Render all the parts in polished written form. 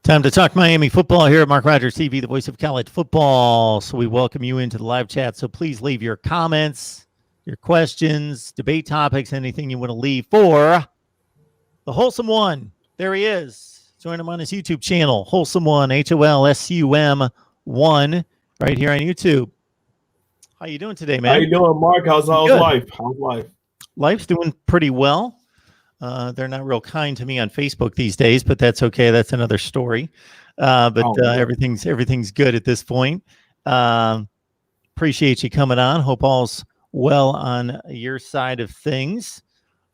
Time to talk Miami football here at Mark Rogers TV, the voice of college football. So we welcome you into the live chat. So please leave your comments, your questions, debate topics, anything you want to leave for the Wholesome One. There he is. Join him on his YouTube channel, Wholesome One, HOLSUM1, right here on YouTube. How you doing today, man? How you doing, Mark? How's life? How's life? Life's doing pretty well. They're not real kind to me on Facebook these days, but that's okay. That's another story. Everything's good at this point. Appreciate you coming on. Hope all's well on your side of things.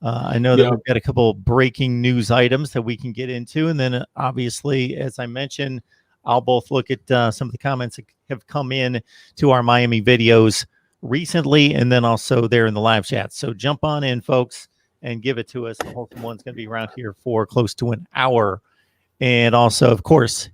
I know that we've got a couple breaking news items that we can get into. And then obviously, as I mentioned, I'll both look at some of the comments that have come in to our Miami videos recently, and then also there in the live chat. So jump on in, folks, and give it to us. The Wholesome One's going to be around here for close to an hour. And also, of course,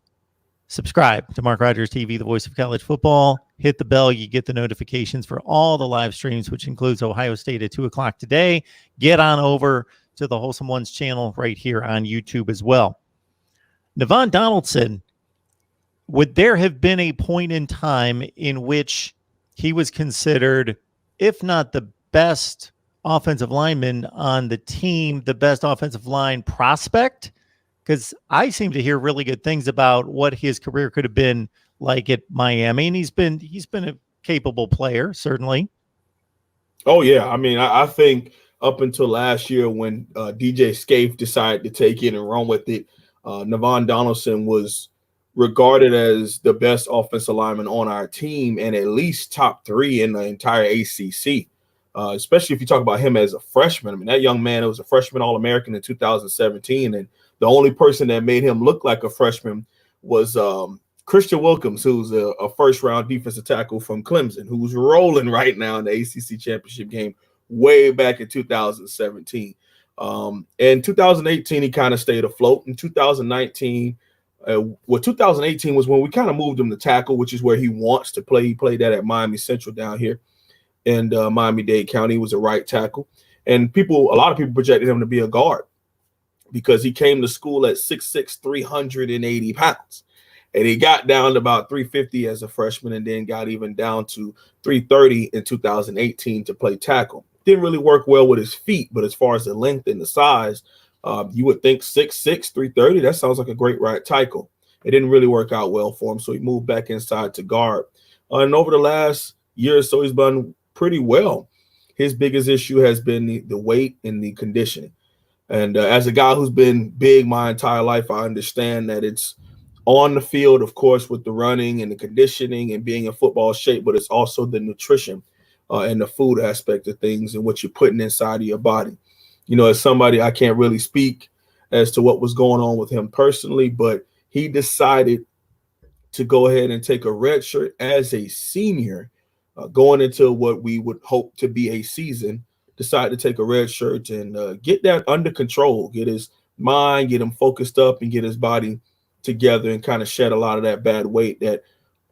subscribe to Mark Rogers TV, the voice of college football. Hit the bell. You get the notifications for all the live streams, which includes Ohio State at 2 o'clock today. Get on over to the Wholesome One's channel right here on YouTube as well. Navaughn Donaldson, would there have been a point in time in which he was considered, if not the best offensive lineman on the team, the best offensive line prospect? Because I seem to hear really good things about what his career could have been like at Miami, and he's been a capable player, certainly. Oh yeah, I mean, I think up until last year when DJ Scaife decided to take it and run with it, Navaughn Donaldson was regarded as the best offensive lineman on our team and at least top 3 in the entire ACC. Especially if you talk about him as a freshman. I mean, that young man was a freshman All-American in 2017, and the only person that made him look like a freshman was Christian Wilkins, who's a first-round defensive tackle from Clemson, who's rolling right now in the ACC championship game way back in 2017. In 2018, he kind of stayed afloat. In 2019, 2018 was when we kind of moved him to tackle, which is where he wants to play. He played that at Miami Central down here in Miami-Dade County. He was a right tackle. And a lot of people projected him to be a guard because he came to school at 6'6", 380 pounds. And he got down to about 350 as a freshman and then got even down to 330 in 2018 to play tackle. Didn't really work well with his feet, but as far as the length and the size, you would think 6'6", 330, that sounds like a great right tackle. It didn't really work out well for him, so he moved back inside to guard. And over the last year or so, he's done pretty well. His biggest issue has been the weight and the conditioning. And as a guy who's been big my entire life, I understand that it's on the field, of course, with the running and the conditioning and being in football shape, but it's also the nutrition and the food aspect of things and what you're putting inside of your body. You know, as somebody, I can't really speak as to what was going on with him personally, but he decided to go ahead and take a red shirt as a senior going into what we would hope to be a season, decide to take a red shirt and get that under control, get his mind, get him focused up and get his body together and kind of shed a lot of that bad weight that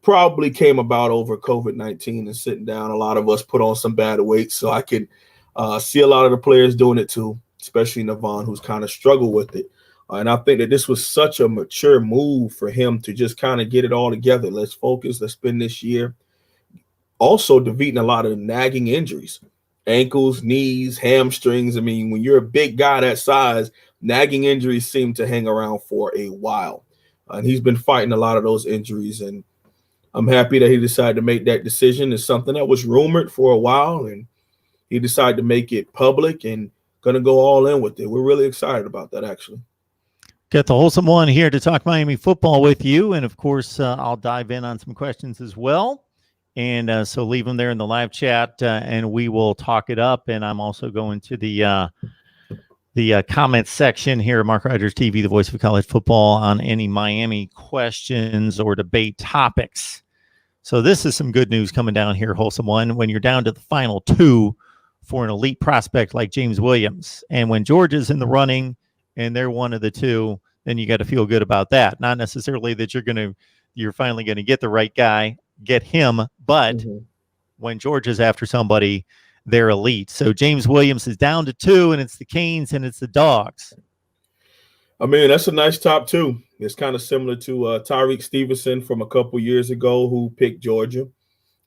probably came about over COVID-19 and sitting down. A lot of us put on some bad weight. So I can see a lot of the players doing it too, especially Navaughn, who's kind of struggled with it. And I think that this was such a mature move for him to just kind of get it all together. Let's focus. Let's spend this year also defeating a lot of nagging injuries, ankles, knees, hamstrings. I mean, when you're a big guy that size, nagging injuries seem to hang around for a while. And he's been fighting a lot of those injuries. And I'm happy that he decided to make that decision. It's something that was rumored for a while, and he decided to make it public and going to go all in with it. We're really excited about that, actually. Got the Wholesome One here to talk Miami football with you. And, of course, I'll dive in on some questions as well. And so leave them there in the live chat, and we will talk it up. And I'm also going to the comments section here at Mark Rogers TV, the voice of college football, on any Miami questions or debate topics. So this is some good news coming down here, Wholesome One, when you're down to the final 2 for an elite prospect like James Williams. And when Georgia's in the running and they're one of the 2, then you got to feel good about that. Not necessarily that you're finally going to get the right guy, get him, but when Georgia's after somebody, they're elite. So James Williams is down to 2, and it's the Canes and it's the Dogs. I mean, that's a nice top two. It's kind of similar to Tyreek Stevenson from a couple years ago who picked Georgia.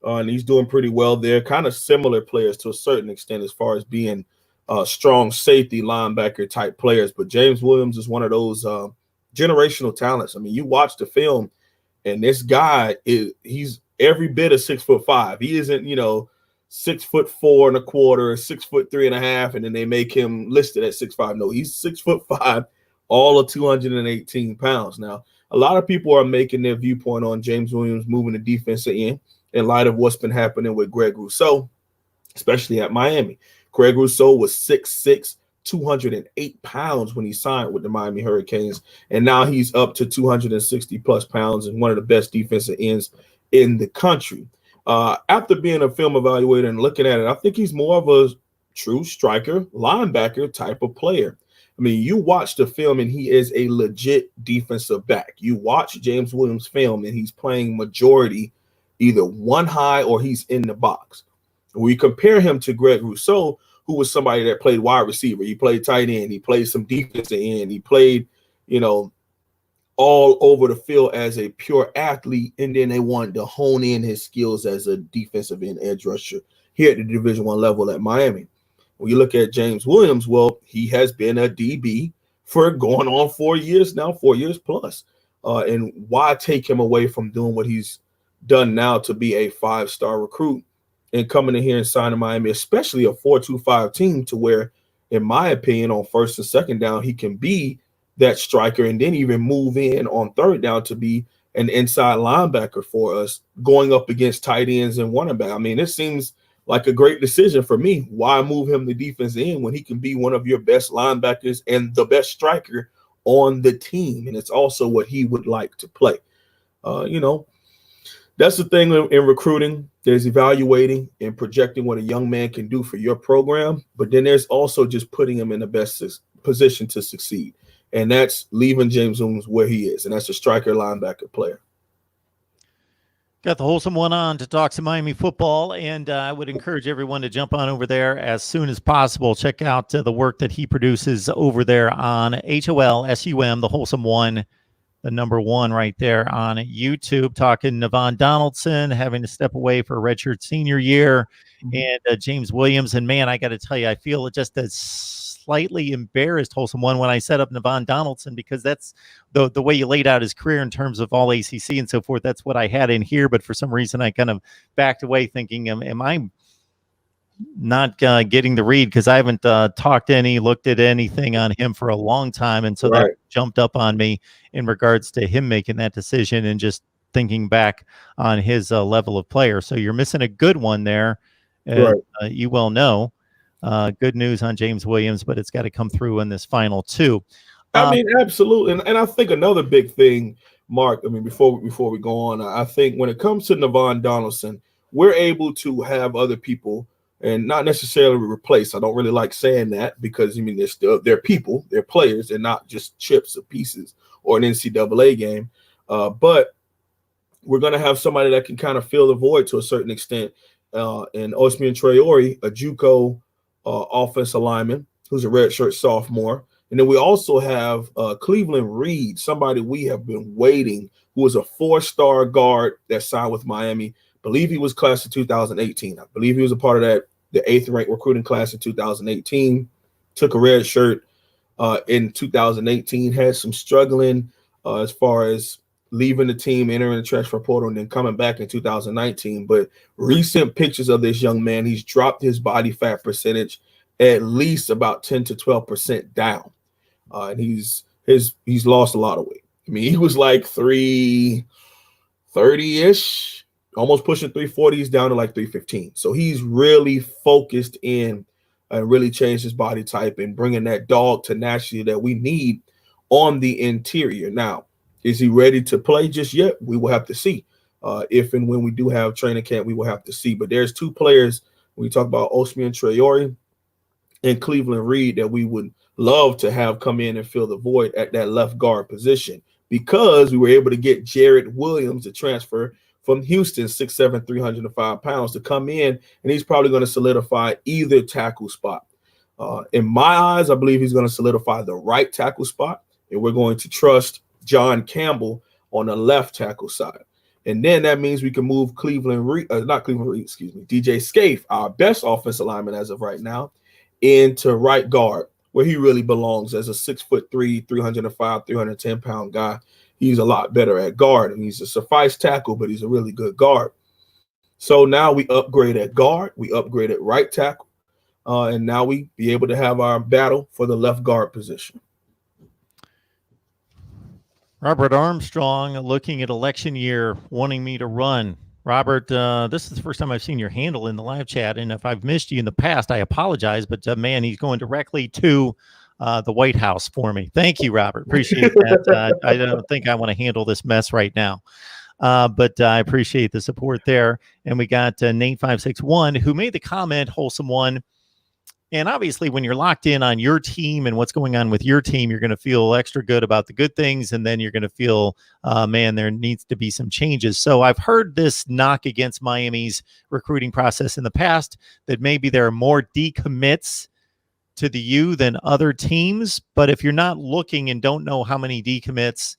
And he's doing pretty well there. Kind of similar players to a certain extent as far as being strong safety linebacker type players. But James Williams is one of those generational talents. I mean, you watch the film, and this guy he's every bit of 6'5". He isn't, 6'4 1/4, 6'3 1/2, and then they make him listed at 6'5". No, he's 6'5", all of 218 pounds. Now, a lot of people are making their viewpoint on James Williams moving the defensive end in light of what's been happening with Greg Rousseau, especially at Miami. Greg Rousseau was 6'6", 208 pounds when he signed with the Miami Hurricanes, and now he's up to 260-plus pounds and one of the best defensive ends in the country. After being a film evaluator and looking at it, I think he's more of a true striker, linebacker type of player. I mean, you watch the film and he is a legit defensive back. You watch James Williams' film and he's playing majority either one high or he's in the box. We compare him to Greg Rousseau, who was somebody that played wide receiver. He played tight end. He played some defensive end. He played, all over the field as a pure athlete, and then they wanted to hone in his skills as a defensive end edge rusher here at the Division I level at Miami. When you look at James Williams, well, he has been a DB for going on 4 years now, 4 years plus. And why take him away from doing what he's done now to be a 5-star recruit and coming in here and signing Miami, especially a 4-2-5 team, to where, in my opinion, on first and second down, he can be that striker and then even move in on third down to be an inside linebacker for us going up against tight ends and running back. I mean, it seems like a great decision for me. Why move him to defense end when he can be one of your best linebackers and the best striker on the team? And it's also what he would like to play. That's the thing in recruiting. There's evaluating and projecting what a young man can do for your program, but then there's also just putting him in the best position to succeed. And that's leaving James Williams where he is, and that's a striker linebacker player. Got the wholesome one on to talk some Miami football, and I would encourage everyone to jump on over there as soon as possible. Check out the work that he produces over there on HOLSUM, the wholesome one, the number one right there on YouTube. Talking Navaughn Donaldson having to step away for a redshirt senior year, and James Williams. And man, I got to tell you, I feel just as slightly embarrassed, wholesome one, when I set up Navaughn Donaldson, because that's the way you laid out his career in terms of all ACC and so forth. That's what I had in here, but for some reason I kind of backed away thinking, am I not getting the read, because I haven't looked at anything on him for a long time, and so that jumped up on me in regards to him making that decision and just thinking back on his level of player. So you're missing a good one there. You well know. Good news on James Williams, but it's got to come through in this final two. I mean, absolutely. And I think another big thing, Mark, I mean, before we go on, I think when it comes to Navaughn Donaldson, we're able to have other people and not necessarily replace. I don't really like saying that, because, I mean, they're people, they're players, they're not just chips or pieces or an NCAA game. But we're going to have somebody that can kind of fill the void to a certain extent. And Osmian Traore, a JUCO offensive lineman who's a redshirt sophomore. And then we also have Cleveland Reed, somebody we have been waiting, who was a 4-star guard that signed with Miami. I believe he was class of 2018. I believe he was a part of the 8th ranked recruiting class in 2018. Took a red shirt in 2018, had some struggling as far as leaving the team, entering the transfer portal, and then coming back in 2019. But recent pictures of this young man, he's dropped his body fat percentage at least about 10 to 12% down. And he's lost a lot of weight. I mean, he was like 330-ish, almost pushing 340. He's down to like 315. So he's really focused in and really changed his body type and bringing that dog tenacity that we need on the interior. Now, is he ready to play just yet? We will have to see. If and when we do have training camp, we will have to see. But there's two players, when we talk about Osmian Traore and Cleveland Reed, that we would love to have come in and fill the void at that left guard position, because we were able to get Jared Williams, to transfer from Houston, 6'7", 305 pounds, to come in, and he's probably going to solidify either tackle spot. In my eyes, I believe he's going to solidify the right tackle spot. and we're going to trust John Campbell on the left tackle side. And then that means we can move DJ Scaife, our best offensive lineman as of right now, into right guard, where he really belongs as a 6'3", 305, 310-pound guy. He's a lot better at guard, and he's a suffice tackle, but he's a really good guard. So now we upgrade at guard, we upgrade at right tackle, and now we be able to have our battle for the left guard position. Robert Armstrong looking at election year, wanting me to run. Robert, this is the first time I've seen your handle in the live chat, and if I've missed you in the past, I apologize, but man, he's going directly to the White House for me. Thank you, Robert. Appreciate that. I don't think I want to handle this mess right now, but I appreciate the support there. And we got Nate561, who made the comment, Wholesome One. And obviously, when you're locked in on your team and what's going on with your team, you're going to feel extra good about the good things. And then you're going to feel, man, there needs to be some changes. So I've heard this knock against Miami's recruiting process in the past, that maybe there are more decommits to the U than other teams. But if you're not looking and don't know how many decommits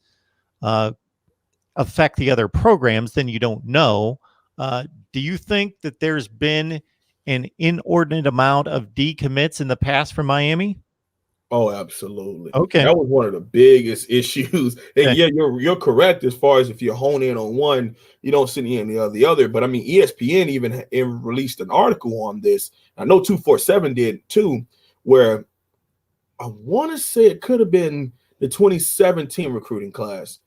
affect the other programs, then you don't know. Do you think that there's been an inordinate amount of decommits in the past for Miami? Oh, absolutely. Okay. That was one of the biggest issues. And yeah, you're correct as far as if you hone in on one, you don't see any of the other. But I mean, ESPN even released an article on this. I know 247 did too, where I want to say it could have been the 2017 recruiting class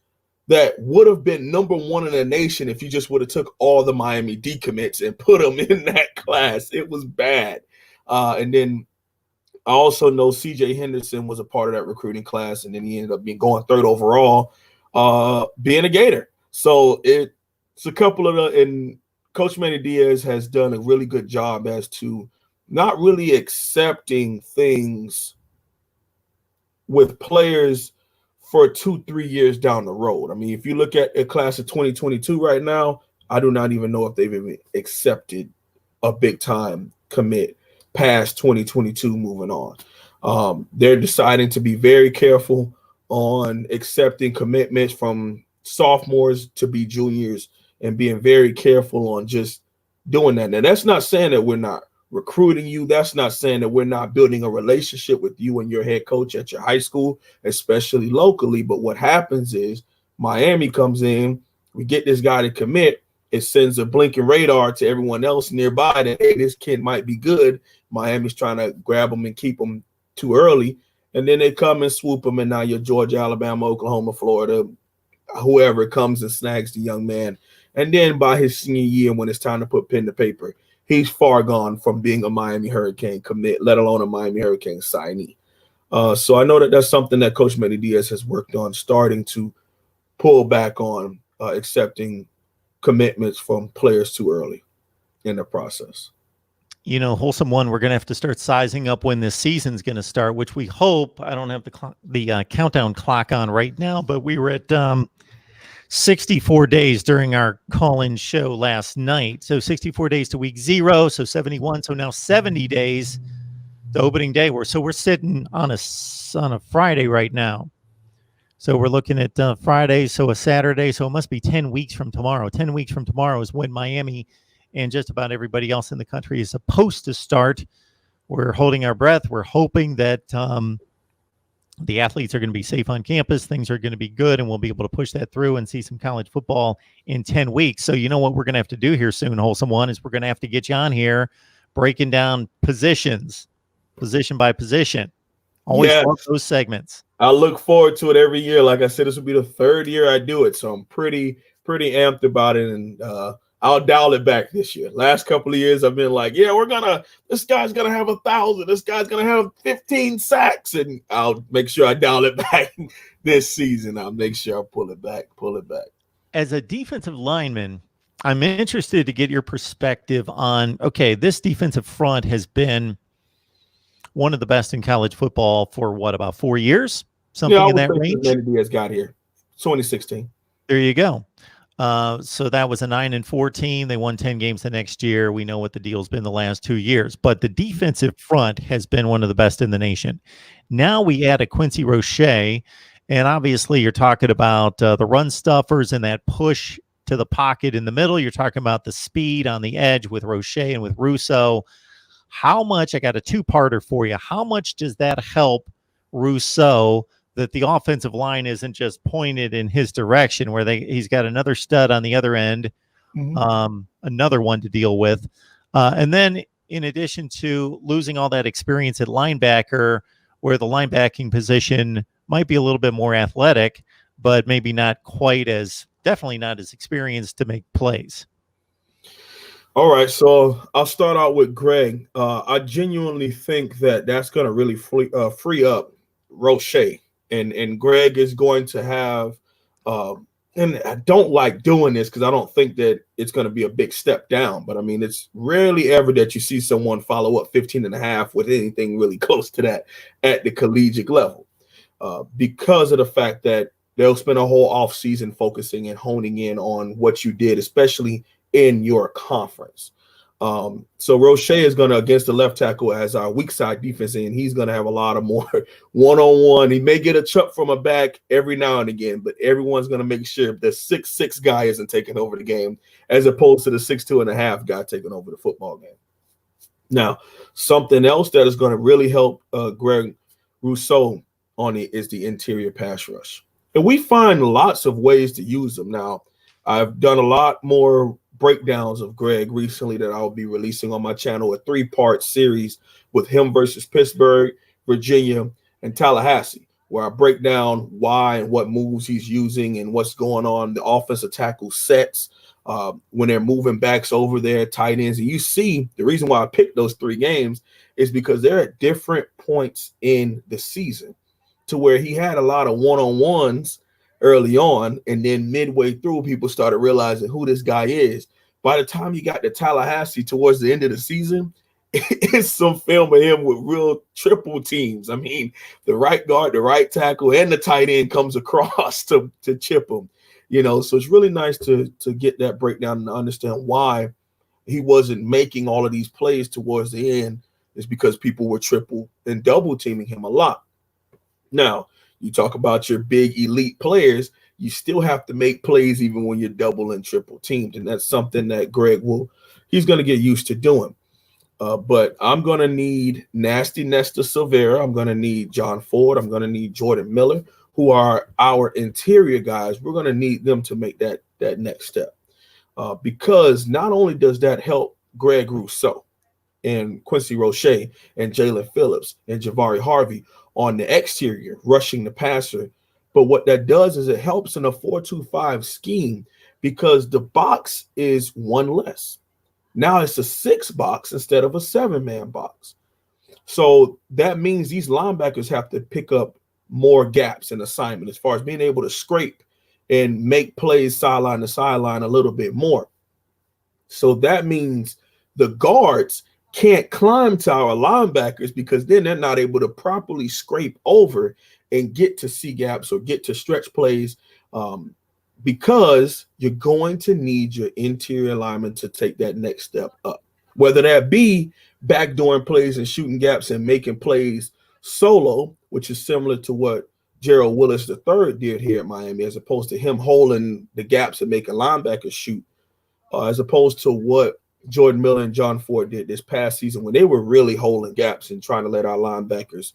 that would have been number one in the nation if you just would have took all the Miami decommits and put them in that class. It was bad. And then I also know CJ Henderson was a part of that recruiting class, and then he ended up going third overall, being a Gator. So it's a couple of and Coach Manny Diaz has done a really good job as to not really accepting things with players for 2-3 years down the road. I mean, if you look at a class of 2022 right now, I do not even know if they've even accepted a big time commit past 2022 moving on. They're deciding to be very careful on accepting commitments from sophomores to be juniors and being very careful on just doing that. Now, that's not saying that we're not recruiting you. That's not saying that we're not building a relationship with you and your head coach at your high school, especially locally. But what happens is Miami comes in, we get this guy to commit, it sends a blinking radar to everyone else nearby that, hey, this kid might be good. Miami's trying to grab him and keep him too early. And then they come and swoop him, and now you're Georgia, Alabama, Oklahoma, Florida, whoever comes and snags the young man. And then by his senior year, when it's time to put pen to paper, he's far gone from being a Miami Hurricane commit, let alone a Miami Hurricane signee. So I know that that's something that Coach Manny Diaz has worked on, starting to pull back on accepting commitments from players too early in the process. You know, Wholesome One, we're going to have to start sizing up when this season's going to start, which we hope. I don't have the countdown clock on right now, but we were at 64 days during our call-in show last night. So 64 days to week 0, so 71. So now 70 days to opening day. We're sitting on a Friday right now. So we're looking at Friday, so a Saturday. So it must be 10 weeks from tomorrow. 10 weeks from tomorrow is when Miami and just about everybody else in the country is supposed to start. We're holding our breath. We're hoping that the athletes are going to be safe on campus. Things are going to be good, and we'll be able to push that through and see some college football in 10 weeks. So you know what we're going to have to do here soon, Wholesome One, is we're going to have to get you on here breaking down positions, position by position. Always love those segments. I look forward to it every year. Like I said, this will be the 3rd year I do it, so I'm pretty amped about it, and I'll dial it back this year. Last couple of years, I've been like, yeah, this guy's going to have 1,000. This guy's going to have 15 sacks. And I'll make sure I dial it back this season. I'll make sure I pull it back. As a defensive lineman, I'm interested to get your perspective on, okay, this defensive front has been one of the best in college football for what, about 4 years? Something in that range? Diaz got here, 2016. There you go. So that was a 9-4 team. They won 10 games the next year. We know what the deal's been the last 2 years, but the defensive front has been one of the best in the nation. Now we add a Quincy Roche, And obviously, you're talking about the run stuffers and that push to the pocket in the middle. You're talking about the speed on the edge with Roche and with Rousseau. How much, I got a two-parter for you, how much does that help Rousseau that the offensive line isn't just pointed in his direction where he's got another stud on the other end, another one to deal with. And then in addition to losing all that experience at linebacker, where the linebacking position might be a little bit more athletic, but maybe not quite as, definitely not as experienced to make plays. All right, so I'll start out with Greg. I genuinely think that that's going to really free up Roche. And Greg is going to have and I don't like doing this because I don't think that it's going to be a big step down. But, I mean, it's rarely ever that you see someone follow up 15.5 with anything really close to that at the collegiate level because of the fact that they'll spend a whole offseason focusing and honing in on what you did, especially in your conference. So Roche is going to, against the left tackle as our weak side defense, and he's going to have a lot of more one-on-one. He may get a chuck from a back every now and again, but everyone's going to make sure the 6'6" guy isn't taking over the game as opposed to the 6'2.5" guy taking over the football game. Now, something else that is going to really help Greg Rousseau on it is the interior pass rush. And we find lots of ways to use them. Now, I've done a lot more breakdowns of Greg recently that I'll be releasing on my channel, a 3-part series with him versus Pittsburgh, Virginia, and Tallahassee, where I break down why and what moves he's using and what's going on, the offensive tackle sets, when they're moving backs over there, tight ends. And you see the reason why I picked those 3 games is because they're at different points in the season to where he had a lot of one-on-ones early on, and then midway through, people started realizing who this guy is. By the time you got to Tallahassee towards the end of the season, it's some film of him with real triple teams. I mean, the right guard, the right tackle, and the tight end comes across to chip him. You know, so it's really nice to get that breakdown and understand why he wasn't making all of these plays towards the end. Is because people were triple and double teaming him a lot. Now, you talk about your big elite players, you still have to make plays even when you're double and triple teamed. And that's something that Greg he's going to get used to doing. But I'm going to need Nasty Nesta Silvera. I'm going to need John Ford. I'm going to need Jordan Miller, who are our interior guys. We're going to need them to make that next step. Because not only does that help Greg Rousseau and Quincy Roche and Jalen Phillips and Javari Harvey on the exterior, rushing the passer. But what that does is it helps in a 4-2-5 scheme because the box is one less. Now it's a 6 box instead of a 7-man box. So that means these linebackers have to pick up more gaps in assignment as far as being able to scrape and make plays sideline to sideline a little bit more. So that means the guards can't climb to our linebackers because then they're not able to properly scrape over and get to C gaps or get to stretch plays because you're going to need your interior lineman to take that next step up, whether that be backdooring plays and shooting gaps and making plays solo, which is similar to what Gerald Willis III did here at Miami, as opposed to him holding the gaps and making linebackers shoot, as opposed to what Jordan Miller and John Ford did this past season when they were really holding gaps and trying to let our linebackers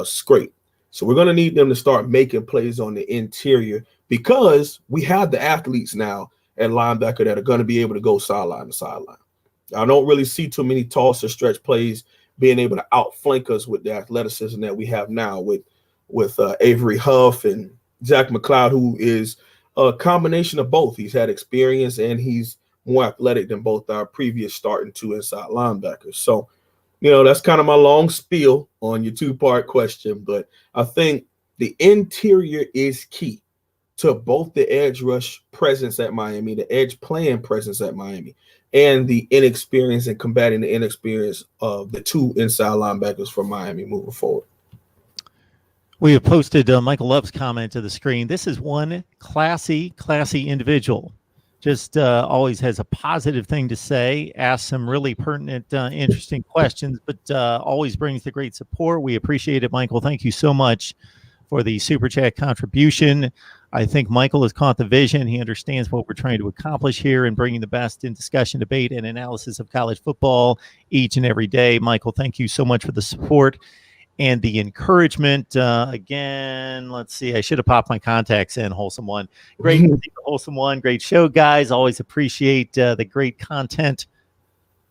scrape. So we're going to need them to start making plays on the interior because we have the athletes now at linebacker that are going to be able to go sideline to sideline. I don't really see too many toss or stretch plays being able to outflank us with the athleticism that we have now with Avery Huff and Zach McLeod, who is a combination of both. He's had experience and he's more athletic than both our previous starting 2 inside linebackers. So, you know, that's kind of my long spiel on your 2-part question, but I think the interior is key to both the edge rush presence at Miami, the edge playing presence at Miami, and the inexperience and combating the inexperience of the 2 inside linebackers for Miami moving forward. We have posted Michael Love's comment to the screen. This is one classy individual. Just always has a positive thing to say, asks some really pertinent, interesting questions, but always brings the great support. We appreciate it, Michael. Thank you so much for the Super Chat contribution. I think Michael has caught the vision. He understands what we're trying to accomplish here in bringing the best in discussion, debate, and analysis of college football each and every day. Michael, thank you so much for the support and the encouragement. Again, let's see. I should have popped my contacts in, Wholesome One. Great, Wholesome One. Great show, guys. Always appreciate the great content.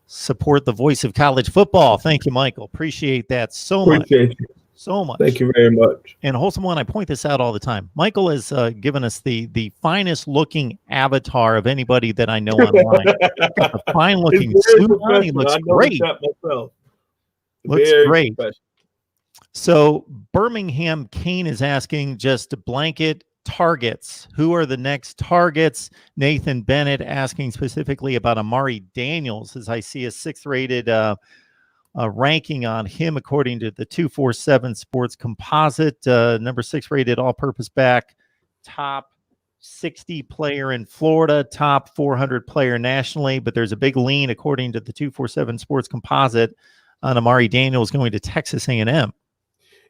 Support the voice of college football. Thank you, Michael. Appreciate that so much. So much. Thank you very much. And Wholesome One, I point this out all the time. Michael has given us the finest looking avatar of anybody that I know online. Got a fine looking suit on. He looks great. Looks great. So Birmingham Kane is asking just blanket targets. Who are the next targets? Nathan Bennett asking specifically about Amari Daniels, as I see a 6th rated ranking on him according to the 247 Sports Composite. Number 6 rated all-purpose back, top 60 player in Florida, top 400 player nationally, but there's a big lean according to the 247 Sports Composite on Amari Daniels going to Texas A&M.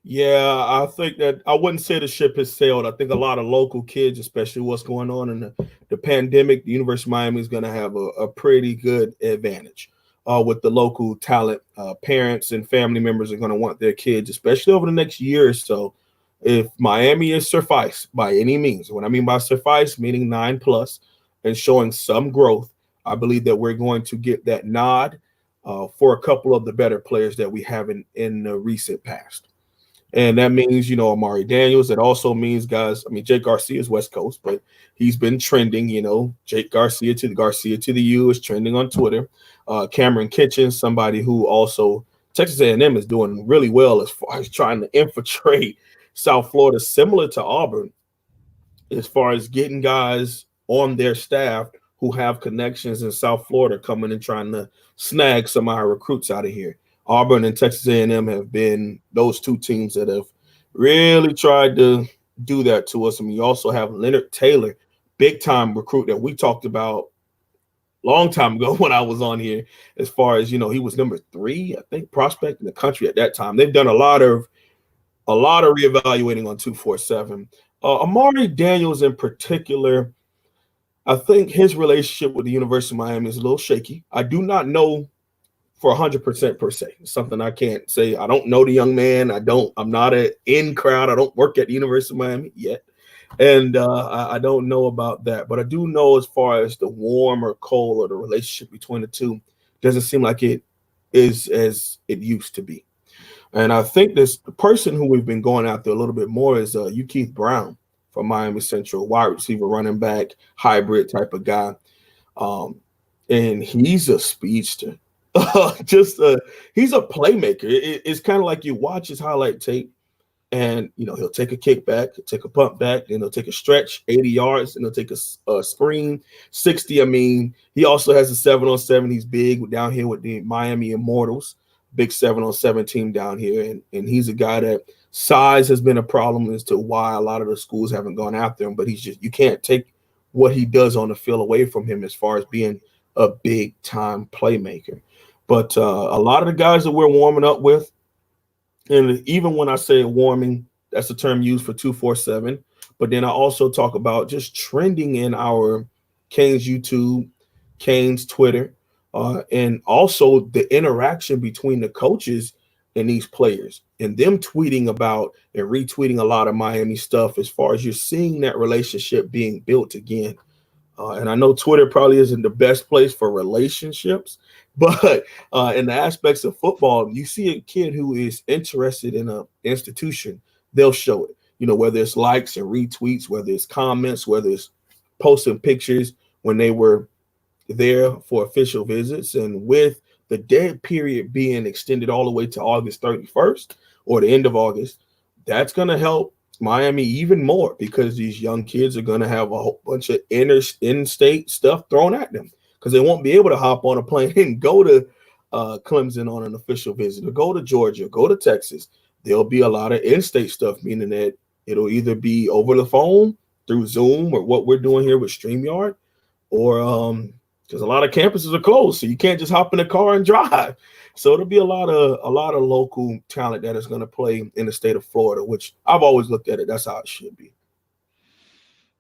Yeah, I think that I wouldn't say the ship has sailed. I think a lot of local kids, especially what's going on in the pandemic, the University of Miami is going to have a pretty good advantage with the local talent. Parents and family members are going to want their kids, especially over the next year or so. If Miami is suffice by any means, what I mean by suffice, meaning 9+ and showing some growth, I believe that we're going to get that nod for a couple of the better players that we have in the recent past. And that means, Amari Daniels. It also means guys, Jake Garcia is West Coast, but he's been trending, Jake Garcia to the U is trending on Twitter. Cameron Kitchens, somebody who also Texas A&M is doing really well as far as trying to infiltrate South Florida, similar to Auburn, as far as getting guys on their staff who have connections in South Florida coming and trying to snag some of our recruits out of here. Auburn and Texas A&M have been those two teams that have really tried to do that to us. You also have Leonard Taylor, big-time recruit that we talked about a long time ago when I was on here, as far as, he was number 3, I think, prospect in the country at that time. They've done a lot of reevaluating on 247. Amari Daniels in particular, I think his relationship with the University of Miami is a little shaky. I do not know for 100% per se. It's something I can't say. I don't know the young man. I'm not an in crowd. I don't work at the University of Miami yet. And I don't know about that. But I do know as far as the warm or cold or the relationship between the two, doesn't seem like it is as it used to be. And I think the person who we've been going after a little bit more is Keith Brown from Miami Central, wide receiver, running back, hybrid type of guy. And he's a speedster. He's a playmaker. It's kind of like you watch his highlight tape and, he'll take a kick back, take a punt back, then he'll take a stretch, 80 yards, and he'll take a screen, 60. He also has a 7-on-7. He's big down here with the Miami Immortals, big 7-on-7 team down here. And he's a guy that size has been a problem as to why a lot of the schools haven't gone after him, but you can't take what he does on the field away from him as far as being a big time playmaker. But a lot of the guys that we're warming up with, and even when I say warming, that's a term used for 247. But then I also talk about just trending in our Canes YouTube, Canes Twitter, and also the interaction between the coaches and these players and them tweeting about and retweeting a lot of Miami stuff as far as you're seeing that relationship being built again. And I know Twitter probably isn't the best place for relationships, but in the aspects of football, you see a kid who is interested in an institution, they'll show it, whether it's likes and retweets, whether it's comments, whether it's posting pictures when they were there for official visits. And with the dead period being extended all the way to August 31st or the end of August, that's going to help Miami even more because these young kids are going to have a whole bunch of in-state stuff thrown at them because they won't be able to hop on a plane and go to Clemson on an official visit or go to Georgia, go to Texas. There'll be a lot of in-state stuff, meaning that it'll either be over the phone through Zoom or what we're doing here with StreamYard, or because a lot of campuses are closed, so you can't just hop in a car and drive. So it'll be a lot of local talent that is going to play in the state of Florida, which I've always looked at it. That's how it should be.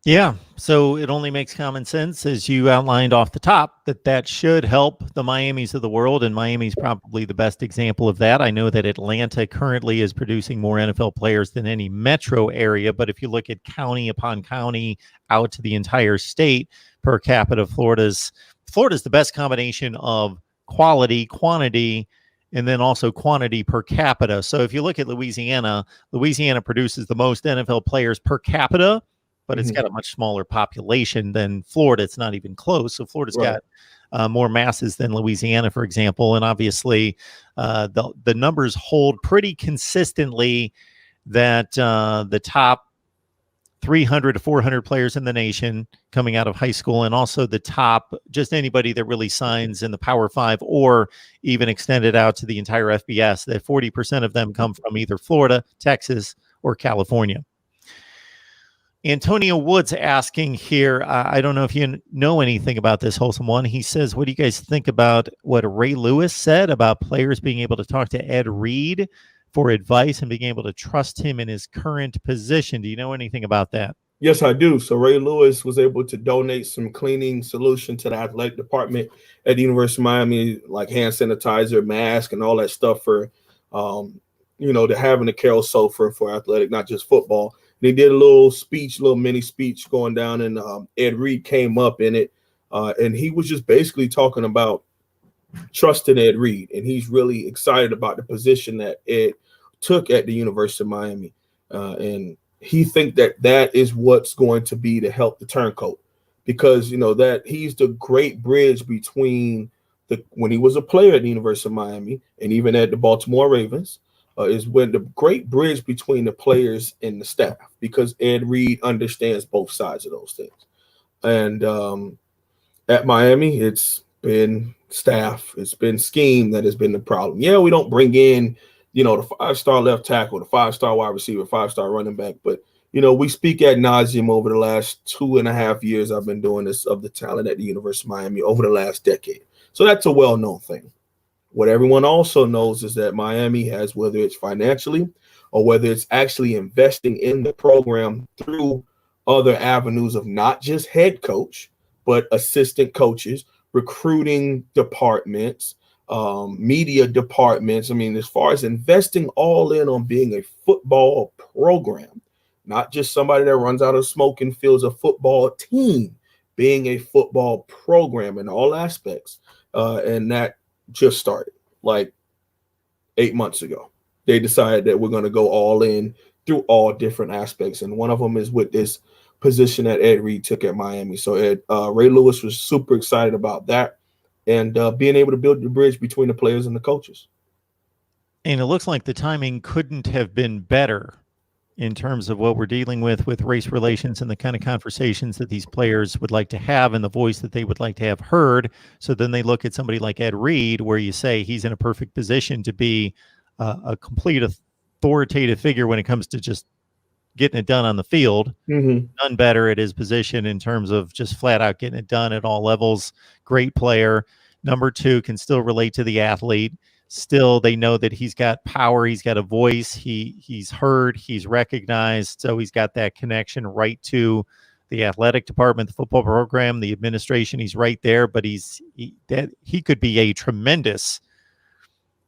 Yeah, so it only makes common sense, as you outlined off the top, that should help the Miamis of the world, and Miami's probably the best example of that. I know that Atlanta currently is producing more NFL players than any metro area, but if you look at county upon county out to the entire state per capita, Florida's the best combination of quality, quantity, and then also quantity per capita. So if you look at Louisiana produces the most NFL players per capita, but it's got a much smaller population than Florida. It's not even close. So Florida's got more masses than Louisiana, for example. And obviously, the numbers hold pretty consistently that the top 300 to 400 players in the nation coming out of high school, and also the top, just anybody that really signs in the Power Five or even extended out to the entire FBS, that 40% of them come from either Florida, Texas, or California. Antonio Woods asking here, I don't know if you know anything about this wholesome one. He says, what do you guys think about what Ray Lewis said about players being able to talk to Ed Reed for advice and being able to trust him in his current position? Do you know anything about that? Yes, I do. So Ray Lewis was able to donate some cleaning solution to the athletic department at the University of Miami, like hand sanitizer, mask, and all that stuff for, to having a carousel for athletic, not just football. They did a little mini speech going down, and Ed Reed came up in it, and he was just basically talking about trusting Ed Reed, and he's really excited about the position that Ed took at the University of Miami, and he think that is what's going to be to help the turncoat, because that he's the great bridge between when he was a player at the University of Miami and even at the Baltimore Ravens. Is when the great bridge between the players and the staff, because Ed Reed understands both sides of those things. And at Miami, it's been staff, it's been scheme that has been the problem. Yeah, we don't bring in, the 5-star left tackle, the 5-star wide receiver, 5-star running back, but we speak ad nauseum over the last 2.5 years I've been doing this, of the talent at the University of Miami over the last decade. So that's a well-known thing. What everyone also knows is that Miami has, whether it's financially or whether it's actually investing in the program through other avenues of not just head coach, but assistant coaches, recruiting departments, media departments. I mean, as far as investing all in on being a football program, not just somebody that runs out of smoke and feels a football team, being a football program in all aspects. And that just started like 8 months ago. They decided that we're going to go all in through all different aspects, and one of them is with this position that Ed Reed took at Miami. So Ray Lewis was super excited about that, and being able to build the bridge between the players and the coaches. And it looks like the timing couldn't have been better in terms of what we're dealing with race relations and the kind of conversations that these players would like to have and the voice that they would like to have heard. So then they look at somebody like Ed Reed, where you say he's in a perfect position to be a complete authoritative figure when it comes to just getting it done on the field. None better at his position in terms of just flat out getting it done at all levels. Great player. Number two, can still relate to the athlete. Still, they know that he's got power, he's got a voice, he's heard, he's recognized, so he's got that connection right to the athletic department, the football program, the administration. He's right there, but he could be a tremendous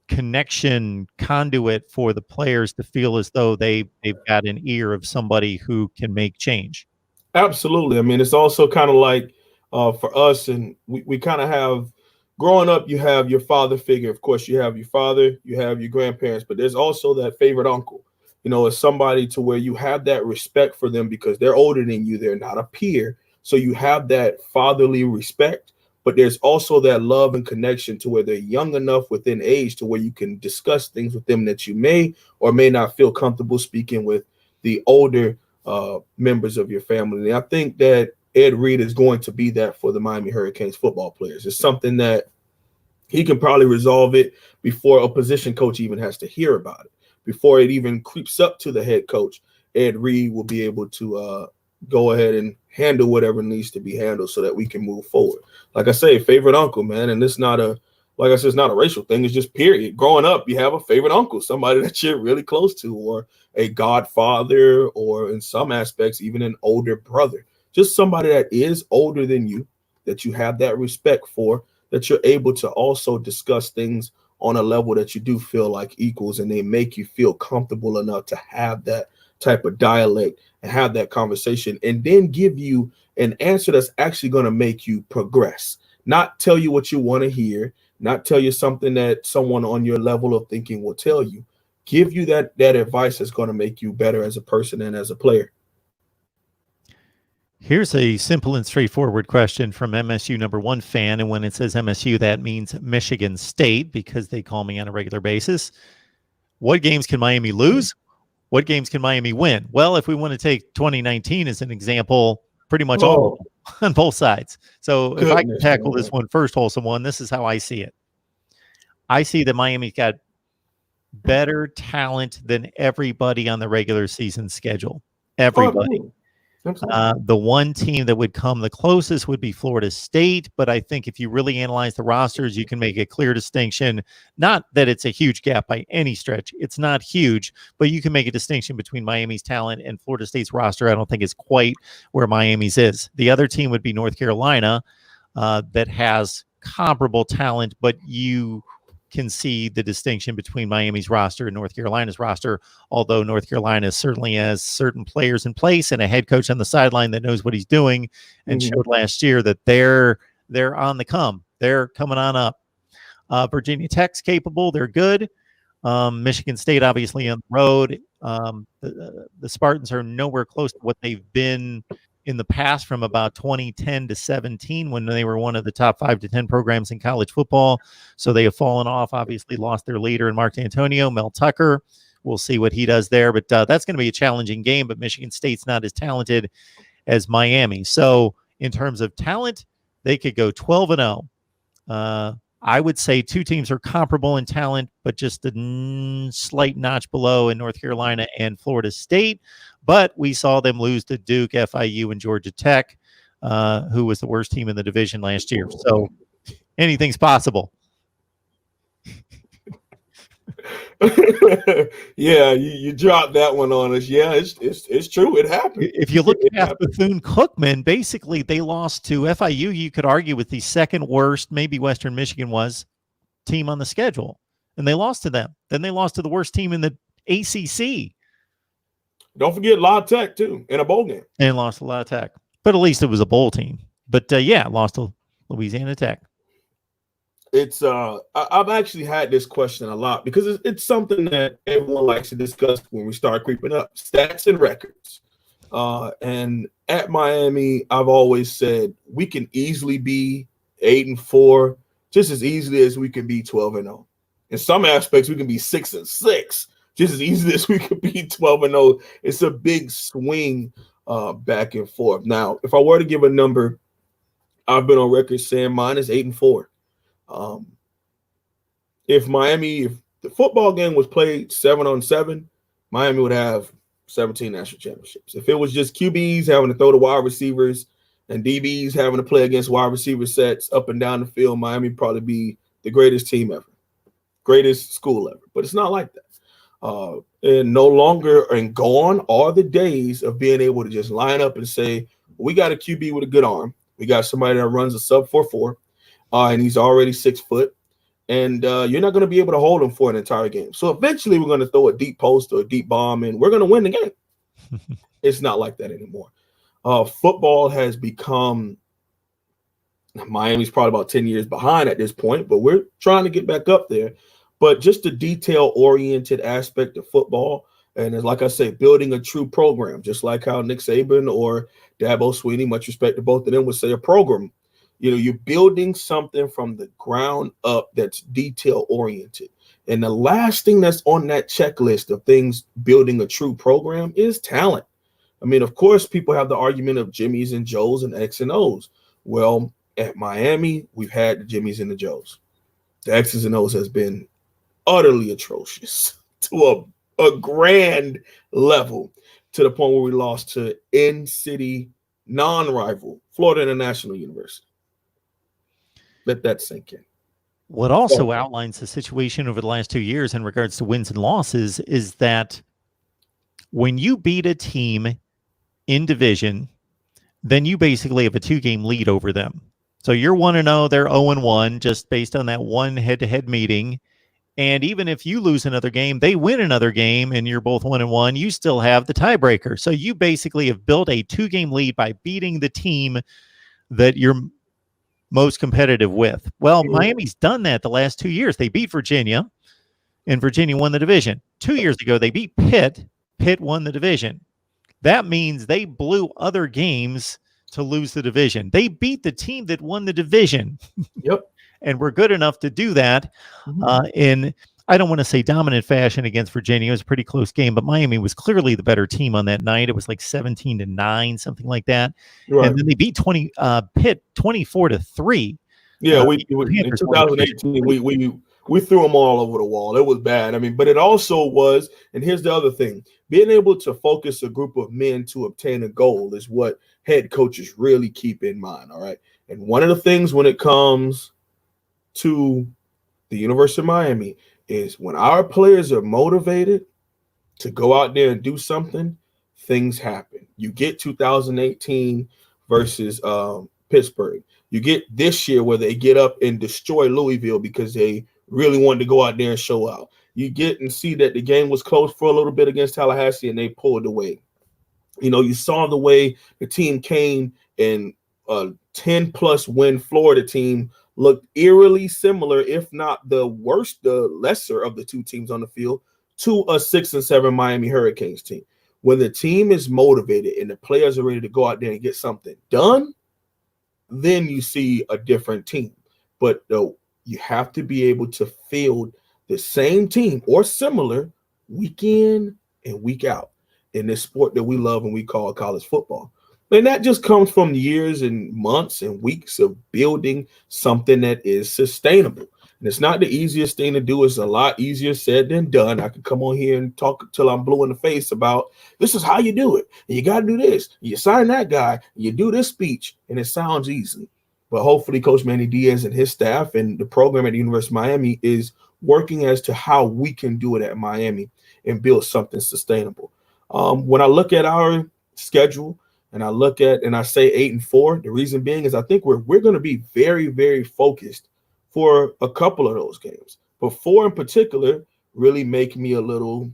connection conduit for the players to feel as though they've got an ear of somebody who can make change. Absolutely. I mean, it's also kind of like for us, and we kind of have, growing up, you have your father figure. Of course, you have your father, you have your grandparents, but there's also that favorite uncle, as somebody to where you have that respect for them because they're older than you. They're not a peer. So you have that fatherly respect, but there's also that love and connection to where they're young enough within age to where you can discuss things with them that you may or may not feel comfortable speaking with the older members of your family. And I think that Ed Reed is going to be that for the Miami Hurricanes football players. It's something that he can probably resolve it before a position coach even has to hear about it. Before it even creeps up to the head coach, Ed Reed will be able to go ahead and handle whatever needs to be handled so that we can move forward. Like I say, favorite uncle, man, and it's not a Like I said, it's not a racial thing. It's just period. Growing up, you have a favorite uncle, somebody that you're really close to, or a godfather, or in some aspects, even an older brother. Just somebody that is older than you, that you have that respect for, that you're able to also discuss things on a level that you do feel like equals, and they make you feel comfortable enough to have that type of dialect and have that conversation, and then give you an answer that's actually going to make you progress, not tell you what you want to hear, not tell you something that someone on your level of thinking will tell you. Give you that advice that's going to make you better as a person and as a player. Here's a simple and straightforward question from MSU #1 fan. And when it says MSU, that means Michigan State, because they call me on a regular basis. What games can Miami lose? What games can Miami win? Well, if we want to take 2019 as an example, pretty much all of them on both sides. So if I can tackle this one first, wholesome one, this is how I see it. I see that Miami's got better talent than everybody on the regular season schedule. Everybody. The one team that would come the closest would be Florida State, but I think if you really analyze the rosters, you can make a clear distinction. Not that it's a huge gap by any stretch. It's not huge, but you can make a distinction between Miami's talent and Florida State's roster. I don't think it's quite where Miami's is. The other team would be North Carolina, that has comparable talent, but you can see the distinction between Miami's roster and North Carolina's roster, although North Carolina certainly has certain players in place and a head coach on the sideline that knows what he's doing, and showed last year that they're on the come. They're coming on up. Virginia Tech's capable. They're good. Michigan State, obviously, on the road. The Spartans are nowhere close to what they've been in the past from about 2010 to 17, when they were one of the top 5 to 10 programs in college football. So they have fallen off, obviously lost their leader in Mark D'Antonio. Mel Tucker, we'll see what he does there, but that's going to be a challenging game. But Michigan State's not as talented as Miami. So in terms of talent, they could go 12-0. I would say two teams are comparable in talent, but just a slight notch below in North Carolina and Florida State. But we saw them lose to Duke, FIU, and Georgia Tech, who was the worst team in the division last year. So anything's possible. Yeah, you dropped that one on us. Yeah, it's true. It happened. If you look at Bethune-Cookman, basically they lost to FIU. You could argue with the second worst, maybe Western Michigan was, team on the schedule, and they lost to them. Then they lost to the worst team in the ACC. Don't forget La Tech too, in a bowl game, and lost to La Tech. But at least it was a bowl team. But yeah, lost to Louisiana Tech. It's I've actually had this question a lot, because it's something that everyone likes to discuss when we start creeping up: stats and records. And at Miami, I've always said we can easily be 8-4, just as easily as we can be 12-0. In some aspects, we can be 6-6, just as easily as we could be 12-0. It's a big swing back and forth. Now, if I were to give a number, I've been on record saying mine is 8-4. If the football game was played 7-on-7, Miami would have 17 national championships. If it was just QBs having to throw to wide receivers and DBs having to play against wide receiver sets up and down the field, Miami would probably be the greatest team ever, greatest school ever. But it's not like that. And no longer and gone are the days of being able to just line up and say, we got a QB with a good arm. We got somebody that runs a sub 4.4. And he's already 6 foot, and you're not going to be able to hold him for an entire game. So eventually we're going to throw a deep post or a deep bomb, and we're going to win the game. It's not like that anymore. Football has become – Miami's probably about 10 years behind at this point, but we're trying to get back up there. But just the detail-oriented aspect of football, and like I say, building a true program, just like how Nick Saban or Dabo Swinney, much respect to both of them, would say a program. You know, you're building something from the ground up that's detail oriented. And the last thing that's on that checklist of things building a true program is talent. I mean, of course, people have the argument of Jimmys and Joes and X and O's. Well, at Miami, we've had the Jimmys and the Joes. The X's and O's has been utterly atrocious to a grand level, to the point where we lost to in-city non-rival Florida International University. Let that sink in. What also outlines the situation over the last 2 years in regards to wins and losses is that when you beat a team in division, then you basically have a 2-game lead over them. So you're 1-0, they're 0-1, just based on that one head-to-head meeting. And even if you lose another game, they win another game, and you're both 1-1, you still have the tiebreaker. So you basically have built a 2-game lead by beating the team that you're most competitive with. Well, Miami's done that the last 2 years. They beat Virginia, and Virginia won the division. 2 years ago, they beat Pitt. Pitt won the division. That means they blew other games to lose the division. They beat the team that won the division. Yep. And we're good enough to do that in, I don't want to say dominant fashion against Virginia. It was a pretty close game, but Miami was clearly the better team on that night. It was like 17-9, something like that. Right. And then they beat Pitt 24-3. Yeah, in 2018, we threw them all over the wall. It was bad. I mean, but it also was, and here's the other thing, being able to focus a group of men to obtain a goal is what head coaches really keep in mind, all right? And one of the things when it comes to the University of Miami is when our players are motivated to go out there and do something, things happen. You get 2018 versus Pittsburgh. You get this year where they get up and destroy Louisville because they really wanted to go out there and show out. You get and see that the game was close for a little bit against Tallahassee and they pulled away. You know, you saw the way the team came and a 10-plus win Florida team looked eerily similar, if not the worst, the lesser of the two teams on the field, to a 6-7 Miami Hurricanes team. When the team is motivated and the players are ready to go out there and get something done, then you see a different team. But though you have to be able to field the same team or similar week in and week out in this sport that we love and we call college football. And that just comes from years and months and weeks of building something that is sustainable. And it's not the easiest thing to do. It's a lot easier said than done. I can come on here and talk till I'm blue in the face about this is how you do it. And you got to do this. You sign that guy. You do this speech. And it sounds easy. But hopefully Coach Manny Diaz and his staff and the program at the University of Miami is working as to how we can do it at Miami and build something sustainable. When I look at our schedule, and I look at and I say 8-4, the reason being is I think we're going to be very, very focused for a couple of those games. But 4 in particular really make me a little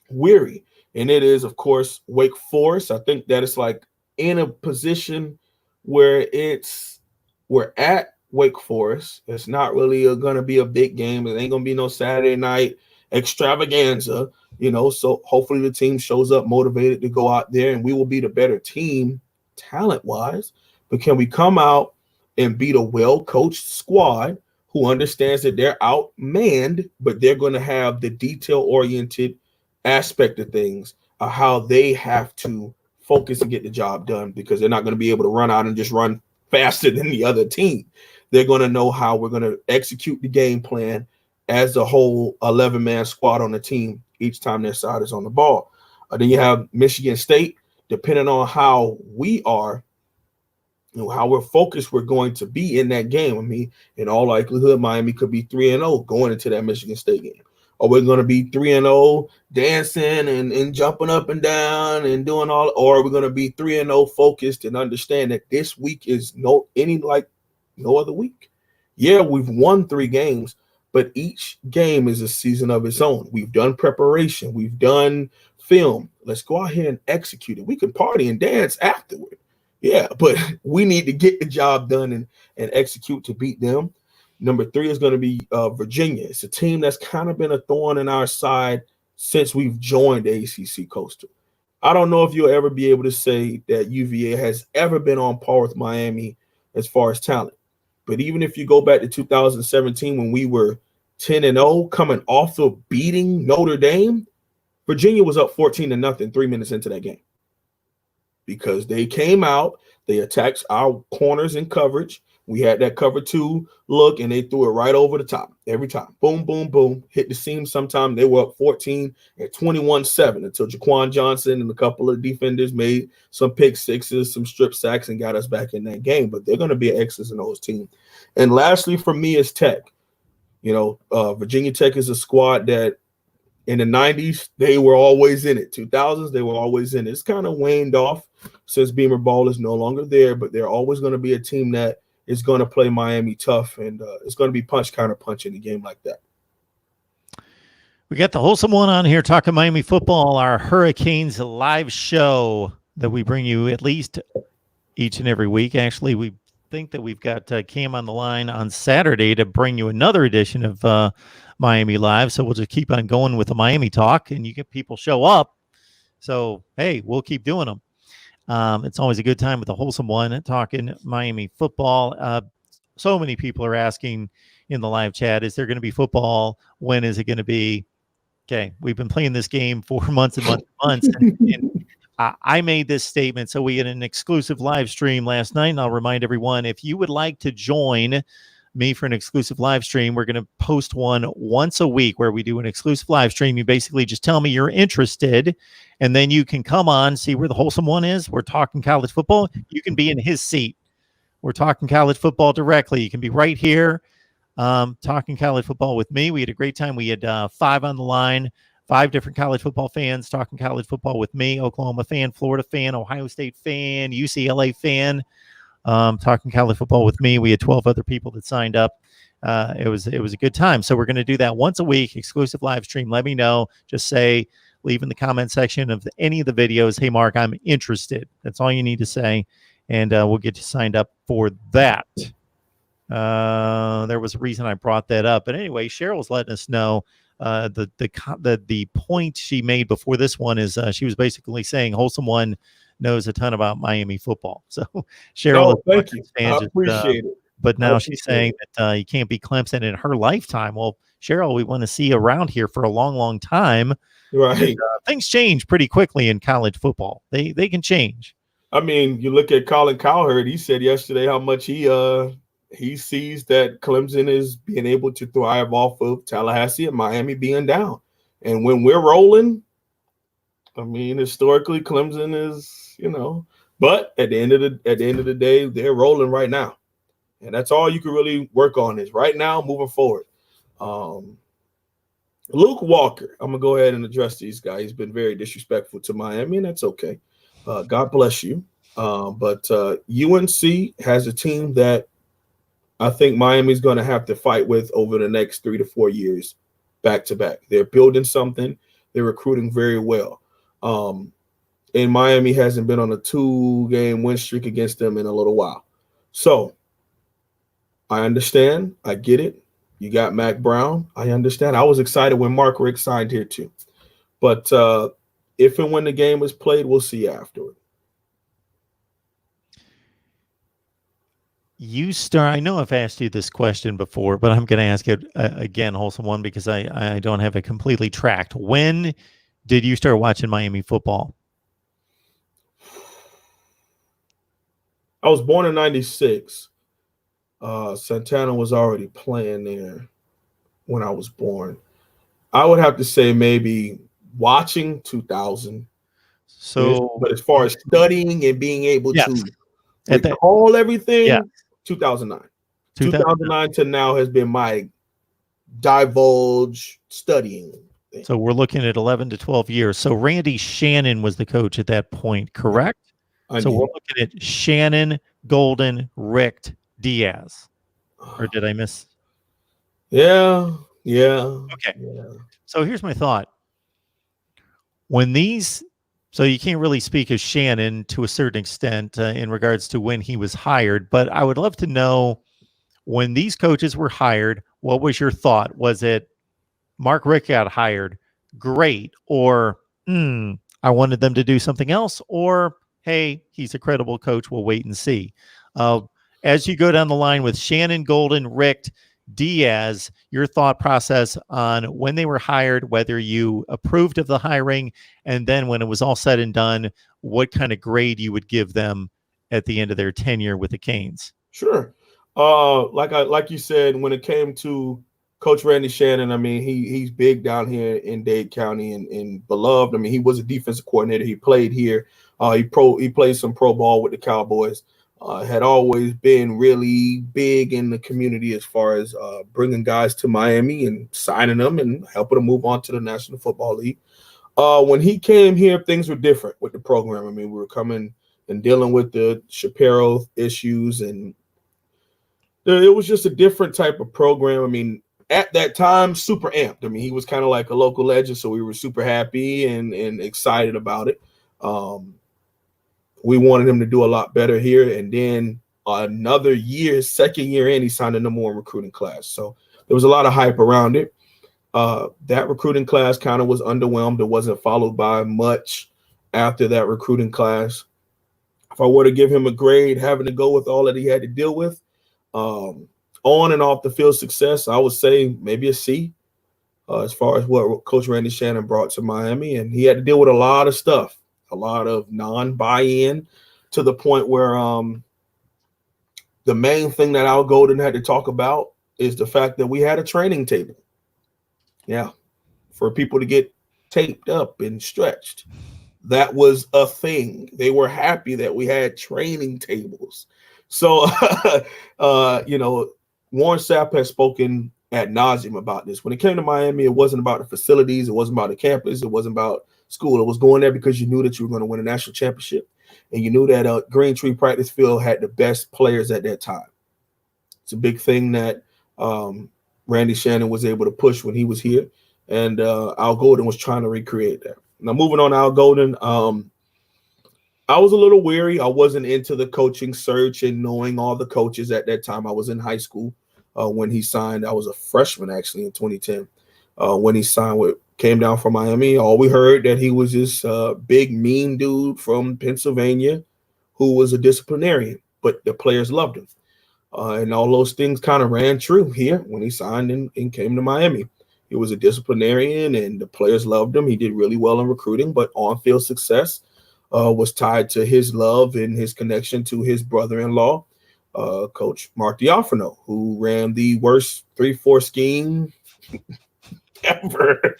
weary. And it is, of course, Wake Forest. I think that it's like in a position where we're at Wake Forest. It's not really going to be a big game. It ain't going to be no Saturday night extravaganza. You know, so hopefully the team shows up motivated to go out there and we will be the better team talent-wise. But can we come out and beat a well-coached squad who understands that they're outmanned, but they're going to have the detail-oriented aspect of things of how they have to focus and get the job done because they're not going to be able to run out and just run faster than the other team. They're going to know how we're going to execute the game plan as a whole 11-man squad on the team each time their side is on the ball. Then you have Michigan State, depending on how we are, you know, how we're focused, we're going to be in that game. I mean, in all likelihood, Miami could be 3-0 going into that Michigan State game. Or we're going to be 3-0 dancing and jumping up and down and doing all, or we're going to be 3-0 focused and understand that this week is no other week. Yeah, we've won 3 games, but each game is a season of its own. We've done preparation. We've done film. Let's go out here and execute it. We can party and dance afterward. Yeah, but we need to get the job done and execute to beat them. Number 3 is going to be Virginia. It's a team that's kind of been a thorn in our side since we've joined the ACC Coastal. I don't know if you'll ever be able to say that UVA has ever been on par with Miami as far as talent. But even if you go back to 2017 when we were 10-0 coming off of beating Notre Dame, Virginia was up 14-0 3 minutes into that game. Because they came out, they attacked our corners in coverage. We had that cover 2 look, and they threw it right over the top every time. Boom, boom, boom. Hit the seam sometime. They were up 14 at 21-7 until Jaquan Johnson and a couple of defenders made some pick sixes, some strip sacks, and got us back in that game. But they're going to be an X's and O's team. And lastly, for me, is Tech. Virginia Tech is a squad that in the 90s, they were always in it. 2000s, they were always in it. It's kind of waned off since Beamer Ball is no longer there, but they're always going to be a team that is going to play Miami tough, and it's going to be punch, counter punch in a game like that. We got the Wholesome One on here talking Miami football, our Hurricanes live show that we bring you at least each and every week. Actually, we think that we've got Cam on the line on Saturday to bring you another edition of Miami Live. So we'll just keep on going with the Miami talk, and you get people show up. So, hey, we'll keep doing them. It's always a good time with the Wholesome One talking Miami football. So many people are asking in the live chat, is there going to be football? When is it going to be? Okay, we've been playing this game for months and months and months. And I made this statement. So we had an exclusive live stream last night, and I'll remind everyone, if you would like to join me for an exclusive live stream, we're going to post one once a week where we do an exclusive live stream. You basically just tell me you're interested, and then you can come on, see where the Wholesome One is. We're talking college football. You can be in his seat. We're talking college football directly. You can be right here talking college football with me. We had a great time. We had 5 on the line, 5 different college football fans talking college football with me: Oklahoma fan, Florida fan, Ohio State fan, UCLA fan, talking college football with me. We had 12 other people that signed up. It was a good time. So we're going to do that once a week, exclusive live stream. Let me know. Just say, leave in the comment section of any of the videos, hey, Mark, I'm interested. That's all you need to say, and we'll get you signed up for that. There was a reason I brought that up. But anyway, Cheryl's letting us know the point she made before this one is she was basically saying Wholesome One knows a ton about Miami football. So Cheryl, thank you. I appreciate it. But now she's saying that you can't be Clemson in her lifetime. Well, Cheryl, we want to see you around here for a long, long time. Right. And, things change pretty quickly in college football. They can change. I mean, you look at Colin Cowherd. He said yesterday how much he sees that Clemson is being able to thrive off of Tallahassee and Miami being down. And when we're rolling, I mean, historically, Clemson is, but at the end of the day, they're rolling right now. And that's all you can really work on is right now, moving forward. Luke Walker, I'm going to go ahead and address these guys. He's been very disrespectful to Miami, and that's okay. God bless you. But UNC has a team that I think Miami's going to have to fight with over the next 3 to 4 years, back to back. They're building something. They're recruiting very well. And Miami hasn't been on a 2-game win streak against them in a little while. So I understand. I get it. You got Mac Brown. I understand. I was excited when Mark Richt signed here too. But if and when the game is played, we'll see afterward. I know I've asked you this question before, but I'm going to ask it again, Wholesome One, because I don't have it completely tracked. When did you start watching Miami football? I was born in 96. Santana was already playing there when I was born. I would have to say maybe watching 2000. So, but as far as studying and being able to At recall everything, yeah. 2009. 2009 to now has been my divulge studying thing. So we're looking at 11 to 12 years. So Randy Shannon was the coach at that point, correct? So we're looking at Shannon, Golden, Richt, Diaz. Or did I miss? Yeah. Okay. Yeah. So here's my thought. So you can't really speak of Shannon to a certain extent in regards to when he was hired, but I would love to know when these coaches were hired, what was your thought? Was it Mark Richt got hired? Great. Or I wanted them to do something else? Or, hey, he's a credible coach. We'll wait and see. As you go down the line with Shannon, Golden, Richt, Diaz, your thought process on when they were hired, whether you approved of the hiring, and then when it was all said and done, what kind of grade you would give them at the end of their tenure with the Canes? Sure. Like you said, when it came to Coach Randy Shannon, I mean, he's big down here in Dade County and beloved. I mean, he was a defensive coordinator. He played here. He played some pro ball with the Cowboys. had always been really big in the community as far as bringing guys to Miami and signing them and helping them move on to the National Football League. When he came here, things were different with the program. I mean, we were coming and dealing with the Shapiro issues, and it was just a different type of program. I mean, at that time, super amped. I mean, he was kind of like a local legend, so we were super happy and excited about it. We wanted him to do a lot better here, and then another year, second year in, he signed a #1 recruiting class. So there was a lot of hype around it. That recruiting class kind of was underwhelmed. It wasn't followed by much after that recruiting class. If I were to give him a grade, having to go with all that he had to deal with, on and off the field success, I would say maybe a C, as far as what Coach Randy Shannon brought to Miami. And he had to deal with a lot of stuff, a lot of non-buy-in, to the point where the main thing that Al Golden had to talk about is the fact that we had a training table. Yeah, for people to get taped up and stretched. That was a thing. They were happy that we had training tables. So, Warren Sapp has spoken ad nauseum about this. When it came to Miami, it wasn't about the facilities. It wasn't about the campus. It wasn't about school. It was going there because you knew that you were going to win a national championship. And you knew that Green Tree Practice Field had the best players at that time. It's a big thing that Randy Shannon was able to push when he was here. And Al Golden was trying to recreate that. Now, moving on to Al Golden, I was a little weary. I wasn't into the coaching search and knowing all the coaches at that time. I was in high school when he signed. I was a freshman, actually, in 2010 when he came down from Miami. All we heard that he was this big, mean dude from Pennsylvania who was a disciplinarian, but the players loved him. And all those things kind of ran true here when he signed and came to Miami. He was a disciplinarian, and the players loved him. He did really well in recruiting, but on-field success was tied to his love and his connection to his brother-in-law, Coach Mark D'Onofrio, who ran the worst 3-4 scheme ever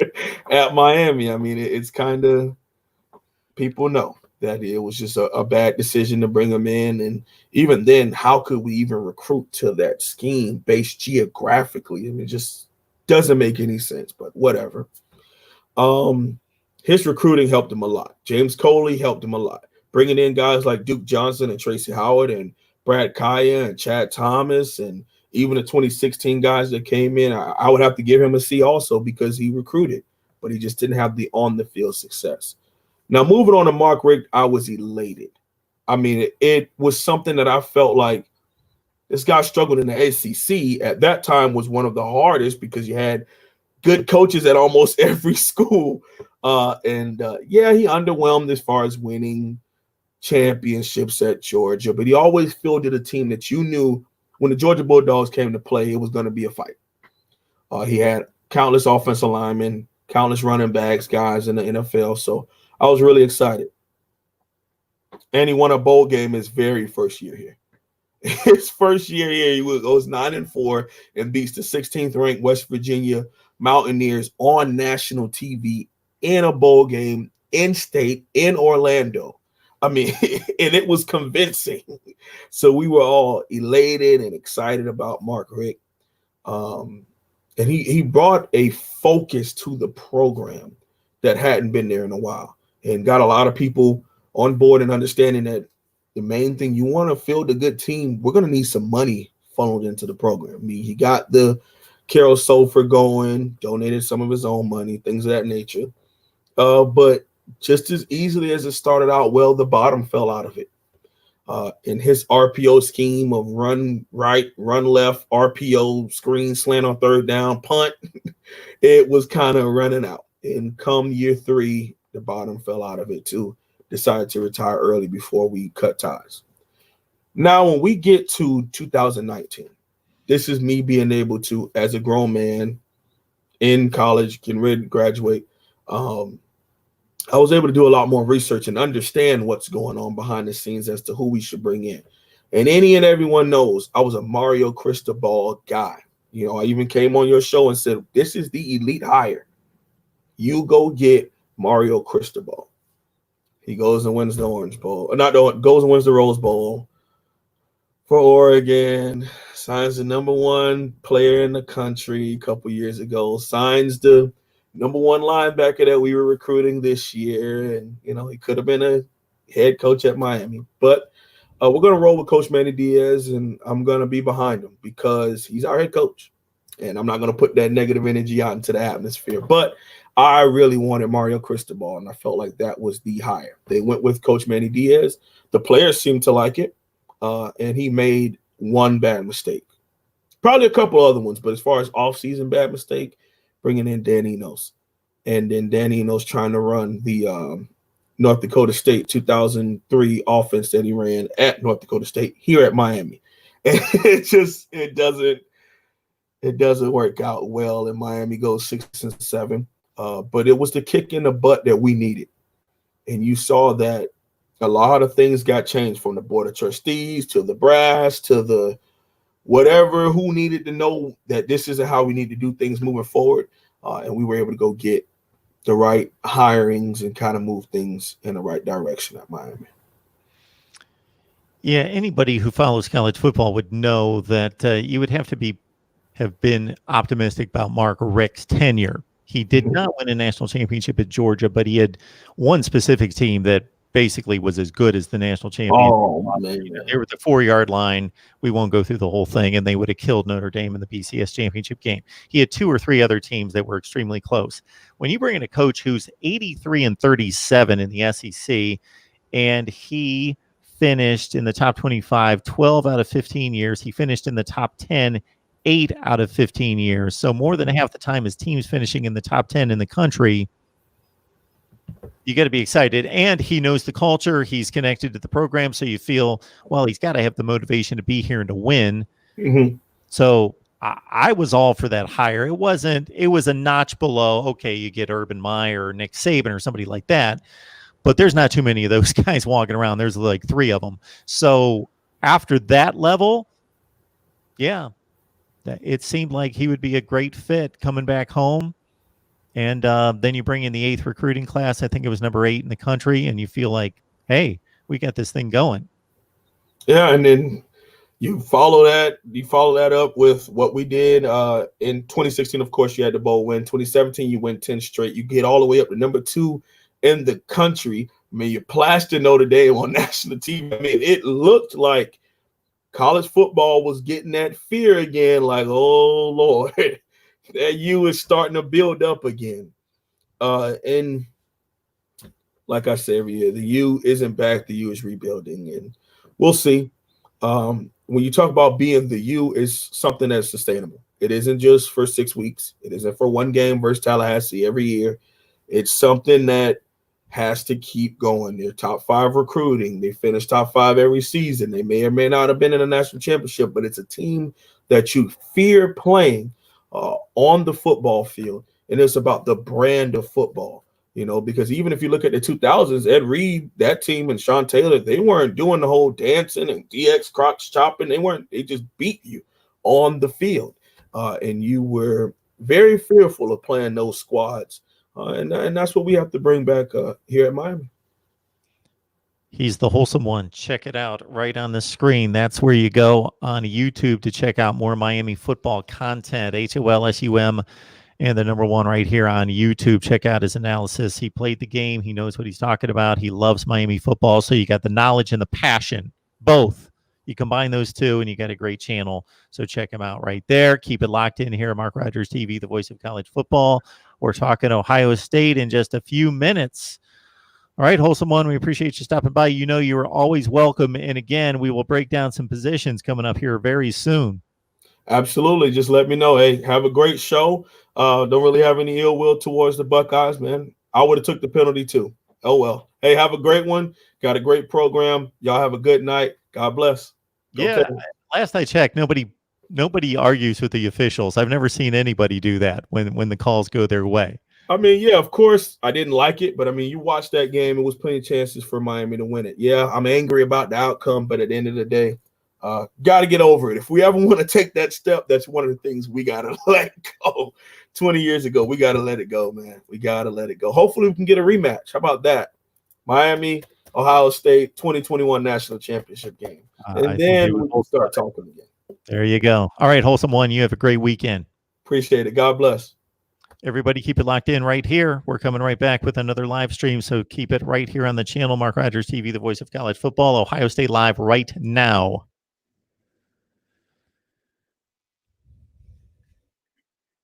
at Miami. I mean, it's kind of, people know that it was just a bad decision to bring him in. And even then, how could we even recruit to that scheme based geographically? I mean, it just doesn't make any sense, but whatever. His recruiting helped him a lot. James Coley helped him a lot. Bringing in guys like Duke Johnson and Tracy Howard and Brad Kaya and Chad Thomas and even the 2016 guys that came in, I would have to give him a C also because he recruited, but he just didn't have the on-the-field success. Now, moving on to Mark Richt, I was elated. I mean, it was something that I felt like this guy struggled in the SEC. At that time was one of the hardest because you had good coaches at almost every school. He underwhelmed as far as winning championships at Georgia, but he always fielded a team that you knew when the Georgia Bulldogs came to play, it was going to be a fight. He had countless offensive linemen, countless running backs, guys in the NFL. So I was really excited. And he won a bowl game his very first year here. His first year here, he goes 9-4 and beats the 16th ranked West Virginia Mountaineers on national TV in a bowl game in state in Orlando. I mean, and it was convincing. So we were all elated and excited about Mark Richt. And he brought a focus to the program that hadn't been there in a while and got a lot of people on board and understanding that the main thing, you want to field a good team, we're going to need some money funneled into the program. I mean, he got the Carol Sulfur going, donated some of his own money, things of that nature. But just as easily as it started out well, the bottom fell out of it. In his RPO scheme of run right, run left, RPO, screen, slant on third down, punt, it was kind of running out. And come year 3, the bottom fell out of it too. Decided to retire early before we cut ties. Now, when we get to 2019, this is me being able to, as a grown man in college, getting ready to graduate, I was able to do a lot more research and understand what's going on behind the scenes as to who we should bring in. And any and everyone knows I was a Mario Cristobal guy. You know, I even came on your show and said, this is the elite hire. You go get Mario Cristobal. He goes and wins the Orange Bowl. Goes and wins the Rose Bowl. for Oregon, signs the #1 player in the country a couple years ago, signs the #1 linebacker that we were recruiting this year. And, he could have been a head coach at Miami. But we're going to roll with Coach Manny Diaz, and I'm going to be behind him because he's our head coach. And I'm not going to put that negative energy out into the atmosphere. But I really wanted Mario Cristobal, and I felt like that was the hire. They went with Coach Manny Diaz. The players seemed to like it, and he made one bad mistake. Probably a couple other ones, but as far as off-season bad mistake, bringing in Dan Enos. And then Dan Enos trying to run the North Dakota State 2003 offense that he ran at North Dakota State here at Miami. And it doesn't work out well, and Miami goes 6-7. But it was the kick in the butt that we needed. And you saw that a lot of things got changed, from the board of trustees to the brass to the whatever, who needed to know that this isn't how we need to do things moving forward. And we were able to go get the right hirings and kind of move things in the right direction at Miami. Yeah, anybody who follows college football would know that you would have been optimistic about Mark Richt's tenure. He did not win a national championship at Georgia, but he had one specific team that basically was as good as the national champion. Oh, man. They were the 4-yard line. We won't go through the whole thing, and they would have killed Notre Dame in the BCS championship game. He had 2 or 3 other teams that were extremely close. When you bring in a coach who's 83-37 in the SEC, and he finished in the top 25 12 out of 15 years, he finished in the top 10 8 out of 15 years. So more than half the time his team's finishing in the top 10 in the country. You got to be excited. And he knows the culture. He's connected to the program. So you feel, well, he's got to have the motivation to be here and to win. Mm-hmm. So I was all for that hire. It was a notch below. Okay, you get Urban Meyer or Nick Saban or somebody like that. But there's not too many of those guys walking around. There's like 3 of them. So after that level, yeah, it seemed like he would be a great fit coming back home. And then you bring in the 8th recruiting class. I think it was number 8 in the country. And you feel like, hey, we got this thing going. Yeah, and then you follow that up with what we did in 2016. Of course, you had the bowl win. 2017, you win 10 straight. You get all the way up to number 2 in the country. I mean, you plastered Notre Dame on national TV. I mean, it looked like college football was getting that fear again, like, oh, Lord, that U is starting to build up again. And like I say every year, the U isn't back. The U is rebuilding, and we'll see. When you talk about being the U, is something that's sustainable. It isn't just for 6 weeks. It isn't for one game versus Tallahassee every year. It's something that has to keep going. They're top 5 recruiting. They finish top 5 every season. They may or may not have been in a national championship, but it's a team that you fear playing on the football field. And it's about the brand of football, because even if you look at the 2000s, Ed Reed, that team, and Sean Taylor, they weren't doing the whole dancing and DX Crocs chopping. They just beat you on the field. And you were very fearful of playing those squads. And that's what we have to bring back here at Miami. He's the wholesome one. Check it out right on the screen. That's where you go on YouTube to check out more Miami football content. HOLSUM and the #1 right here on YouTube. Check out his analysis. He played the game. He knows what he's talking about. He loves Miami football. So you got the knowledge and the passion, both. You combine those two, and you got a great channel. So check him out right there. Keep it locked in here. Mark Rogers TV, the voice of college football. We're talking Ohio State in just a few minutes. All right, wholesome one, we appreciate you stopping by. You are always welcome. And again, we will break down some positions coming up here very soon. Absolutely. Just let me know. Hey, have a great show. Don't really have any ill will towards the Buckeyes, man. I would have took the penalty too. Oh, well. Hey, have a great one. Got a great program. Y'all have a good night. God bless. Yeah, last I checked, nobody argues with the officials. I've never seen anybody do that when the calls go their way. I mean, yeah, of course, I didn't like it, but I mean, you watched that game. It was plenty of chances for Miami to win it. Yeah, I'm angry about the outcome, but at the end of the day, got to get over it. If we ever want to take that step, that's one of the things we got to let go. 20 years ago, we got to let it go, man. We got to let it go. Hopefully, we can get a rematch. How about that? Miami Ohio State 2021 national championship game. And then we can start talking again. There you go. All right, Wholesome One, you have a great weekend. Appreciate it. God bless. Everybody keep it locked in right here. We're coming right back with another live stream, so keep it right here on the channel. Mark Rogers TV, the voice of college football. Ohio State Live right now.